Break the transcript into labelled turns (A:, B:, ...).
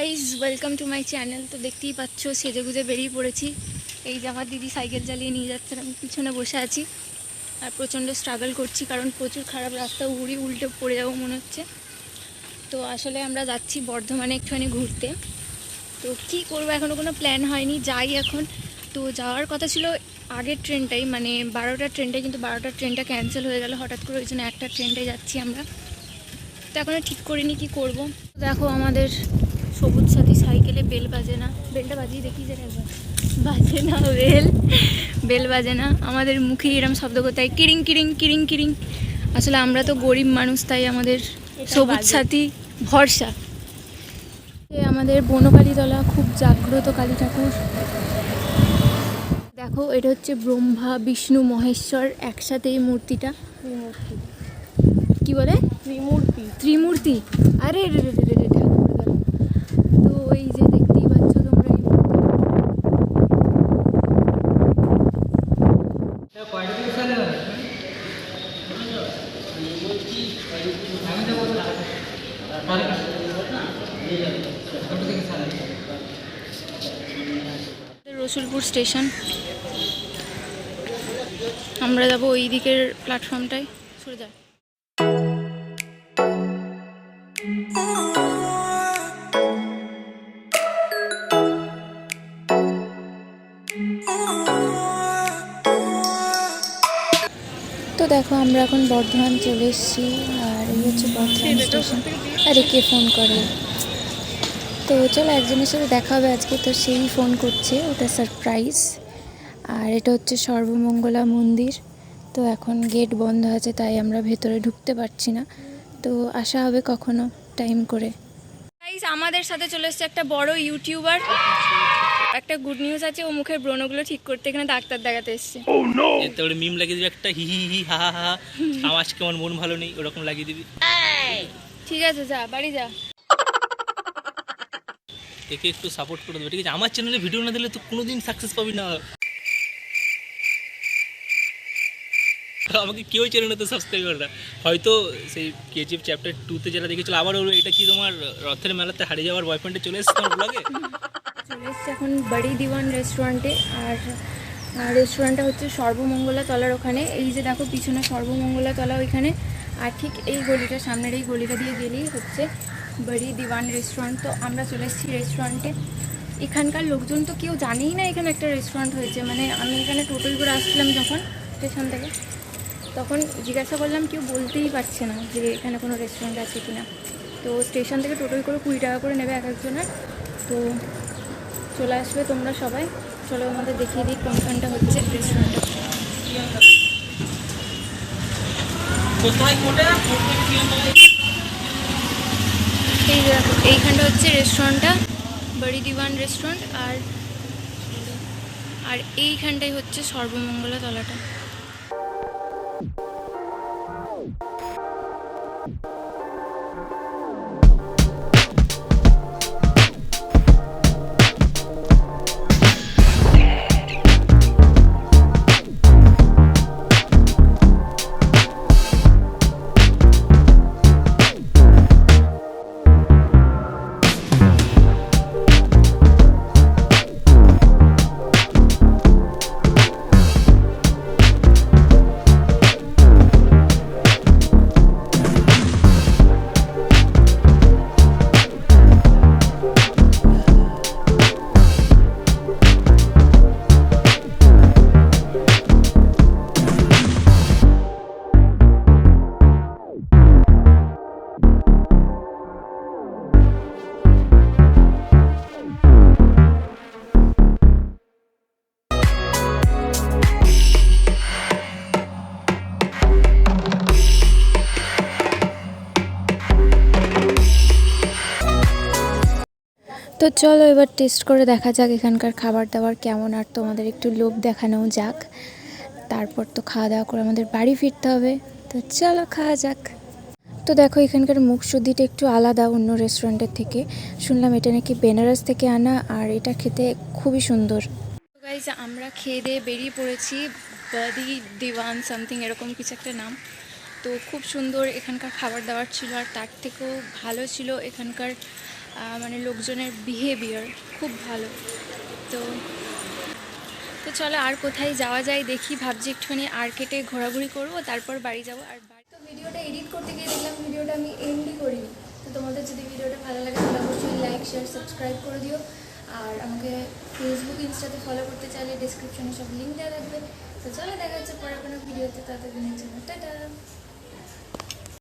A: Guys welcome to my channel. তো দেখতেই পাচ্ছ সেজে গুজে বেরিয়ে পড়েছি। এই যে আমার দিদি সাইকেল চালিয়ে নিয়ে যাচ্ছে, আমি পিছনে বসে আছি আর প্রচণ্ড স্ট্রাগল করছি কারণ প্রচুর খারাপ রাস্তা, উল্টে পড়ে যাবো মনে হচ্ছে। তো আসলে আমরা যাচ্ছি বর্ধমানে একটুখানি ঘুরতে। তো কী করবো এখনও কোনো প্ল্যান হয়নি, যাই এখন। তো যাওয়ার কথা ছিল আগের ট্রেনটাই, মানে 12টার ট্রেনটাই, কিন্তু 12টার ট্রেনটা ক্যান্সেল হয়ে গেল হঠাৎ করে, ওই জন্য একটা ট্রেনটাই যাচ্ছি আমরা। তো এখনও ঠিক করিনি কী করবো। দেখো আমাদের সবুজ সাথী সাইকেলে বেল বাজে না, বেলটা বাজিয়ে দেখি যে একবার বাজে না, বেল বাজে না। আমাদের মুখে এরম শব্দ করতে হয় কিরিং কিরিং কিরিং কিরিং। আসলে আমরা তো গরিব মানুষ, তাই আমাদের সবুজ সাথী ভরসা। আমাদের বনকালীতলা খুব জাগ্রত কালী ঠাকুর। দেখো এটা হচ্ছে ব্রহ্মা বিষ্ণু মহেশ্বর একসাথে এই মূর্তিটা। কি বলে ত্রিমূর্তি। আরে রে রে রে রে ঠাকুর গেল। তো এই যে দেখতেই পাচ্ছ তোমরা এই রসুলপুর স্টেশন। আমরা যাবো ওই দিকের প্ল্যাটফর্মটায়, সরে যা। তো দেখো আমরা এখন বর্ধমান চলে এসেছি আর এই হচ্ছে বর্ধমান স্টেশন। আরে কে ফোন করে? তো চলো একজনের সাথে দেখা হবে আজকে, তো সেই ফোন করছে, ওটা সারপ্রাইজ। আর এটা হচ্ছে সর্বমঙ্গলা মন্দির। তো এখন গেট বন্ধ আছে, তাই আমরা ভেতরে ঢুকতে পারছি না। তো আসা হবে কখনো টাইম করে। গাইস আমাদের সাথে চলে এসছে একটা বড় ইউটিউবার। একটা গুড নিউজ আছে, ও মুখের ব্রণগুলো ঠিক করতে এখানে ডাক্তার দেখাতে এসছে।
B: এতে ওরে মিম লাগিয়ে দিবি একটা, হি হি হি হা হা হা, আমার আজকে আমার মন ভালো নেই, ওরকম লাগিয়ে দিবি।
A: ঠিক আছে, যা বাড়ি যা।
B: একে একটু সাপোর্ট করে দেবে, ঠিক আছে? আমার চ্যানেলে ভিডিও না দিলে তো কোনোদিন সাকসেস পাবি না। আমাকে কেউ চ্যানেলে তো সাবস্ক্রাইব করে না। হয়তো সেই কেজিএফ চ্যাপ্টার 2-তে যারা দেখেছিল, আবার ওর এটা কি তোমার রথের মেলাতে হারিয়ে যাওয়ার বয়ফ্রেন্ডে চলে এসছে তোমার ব্লগে।
A: চলে এসছে এখন বড়ি দিওয়ান রেস্টুরেন্টে। আর রেস্টুরেন্টটা হচ্ছে সর্বমঙ্গলা তলার ওখানে। এই যে দেখো পিছনে সর্বমঙ্গলা তলা ওইখানে। আর ঠিক এই গলিটা, সামনের এই গলিটা দিয়ে গেলেই হচ্ছে বড়ি দিওয়ান রেস্টুরেন্ট। তো আমরা চলে এসেছি রেস্টুরেন্টে। এখানকার লোকজন তো কেউ জানেই না এখানে একটা রেস্টুরেন্ট হয়েছে। মানে আমি এখানে টোটোয় করে আসছিলাম যখন স্টেশন থেকে, তখন জিজ্ঞাসা করলাম, কেউ বলতেই পারছে না যে এখানে কোনো রেস্টুরেন্ট আছে কি না। তো স্টেশন থেকে টোটোয় করে 20 টাকা করে নেবে এক একজনের। তো চলে আসবে তোমরা সবাই। চলো আমাদের দেখিয়ে দিই কোনখানটা হচ্ছে রেস্টুরেন্টটা। এই দেখো এইখানটা হচ্ছে রেস্টুরেন্টটা, বড়ি দিওয়ান রেস্টুরেন্ট। আর এইখানটাই হচ্ছে সর্বমঙ্গলা তলাটা। তো চলো এবার টেস্ট করে দেখা যাক এখানকার খাবার দাবার কেমন, আর তোমাদের একটু লোভ দেখানো যাক। তারপর তো খাওয়া দাওয়া করে আমাদের বাড়ি ফিরতে হবে। তো চলো খাওয়া যাক। তো দেখো এখানকার মুখশুদ্ধিটা একটু আলাদা অন্য রেস্টুরেন্টের থেকে। শুনলাম এটা নাকি বেনারস থেকে আনা, আর এটা খেতে খুবই সুন্দর। গাইজ আমরা খেয়ে দিয়ে বেরিয়ে পড়েছি। বড়ি দিওয়ান সামথিং এরকম কিছু একটা নাম। তো খুব সুন্দর এখানকার খাবার দাবার ছিল, আর তার থেকেও ভালো ছিল এখানকার মানে লোকজনের বিহেভিয়ার খুব ভালো। তো তো চলো আর কোথায় যাওয়া যায় দেখি, ভাবছি একটুখানি আর্কেটে ঘোরাঘুরি করবো, তারপর বাড়ি যাবো। আর তো ভিডিওটা এডিট করতে গিয়ে দেখলাম ভিডিওটা আমি এন্ডই করিনি। তো তোমাদের যদি ভিডিওটা ভালো লাগে তাহলে অবশ্যই লাইক শেয়ার সাবস্ক্রাইব করে দিও। আর আমাকে ফেসবুক ইনস্টাতে ফলো করতে চাইলে ডিসক্রিপশনে সব লিঙ্ক দেওয়া থাকবে। তো চলো দেখা হচ্ছে পরে কোনো ভিডিওতে, ততদিনের জন্য টাটা।